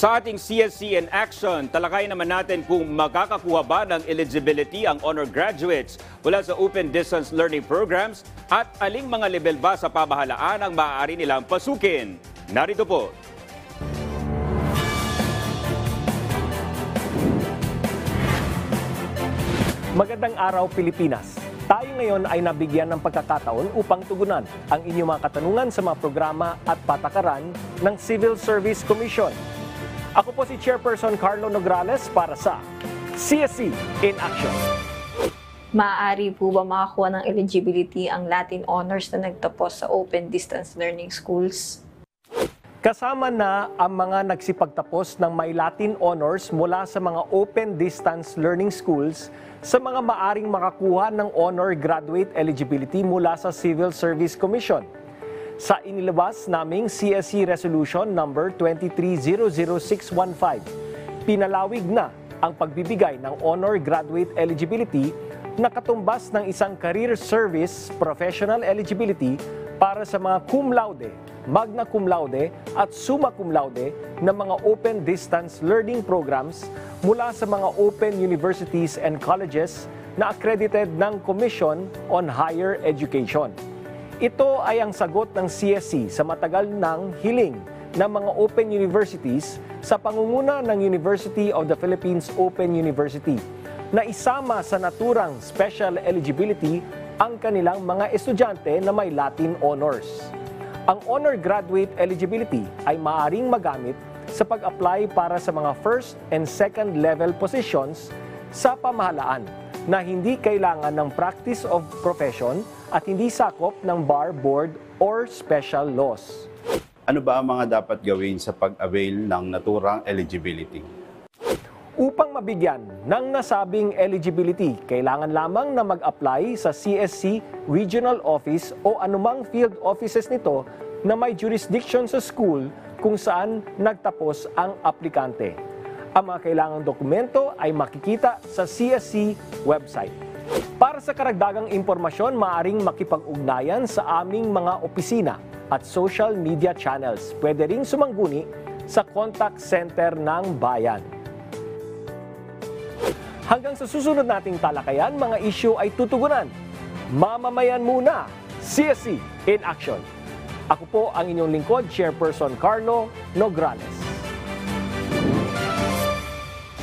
Sa ating CSC in Action, talakayin naman natin kung makakakuha ba ng eligibility ang honor graduates mula sa Open Distance Learning Programs at aling mga level ba sa pamahalaan ang maaari nilang pasukin. Narito po. Magandang araw, Pilipinas! Tayo ngayon ay nabigyan ng pagkakataon upang tugunan ang inyong mga katanungan sa mga programa at patakaran ng Civil Service Commission. Ako po si Chairperson Carlo Nograles para sa CSC in Action. Maaari po ba makakuha ng eligibility ang Latin Honors na nagtapos sa Open Distance Learning Schools? Kasama na ang mga nagsipagtapos ng may Latin Honors mula sa mga Open Distance Learning Schools sa mga maaring makakuha ng Honor Graduate Eligibility mula sa Civil Service Commission. Sa inilabas naming CSC Resolution number 2300615, pinalawig na ang pagbibigay ng Honor Graduate Eligibility na katumbas ng isang Career Service Professional Eligibility para sa mga cum laude, magna cum laude at summa cum laude na mga open distance learning programs mula sa mga open universities and colleges na accredited ng Commission on Higher Education. Ito ay ang sagot ng CSC sa matagal ng hiling ng mga open universities sa pangunguna ng University of the Philippines Open University na isama sa naturang special eligibility ang kanilang mga estudyante na may Latin Honors. Ang Honor Graduate Eligibility ay maaaring magamit sa pag-apply para sa mga first and second level positions sa pamahalaan na hindi kailangan ng practice of profession at hindi sakop ng bar board or special laws. Ano ba ang mga dapat gawin sa pag-avail ng naturang eligibility? Upang mabigyan ng nasabing eligibility, kailangan lamang na mag-apply sa CSC Regional Office o anumang field offices nito na may jurisdiction sa school kung saan nagtapos ang aplikante. Ang mga kailangang dokumento ay makikita sa CSC website. Para sa karagdagang impormasyon, maaaring makipag-ugnayan sa aming mga opisina at social media channels. Pwede ring sumangguni sa contact center ng bayan. Hanggang sa susunod nating talakayan, mga issue ay tutugunan. Mamamayan muna, CSC in Action. Ako po ang inyong lingkod, Chairperson Carlo Nograles.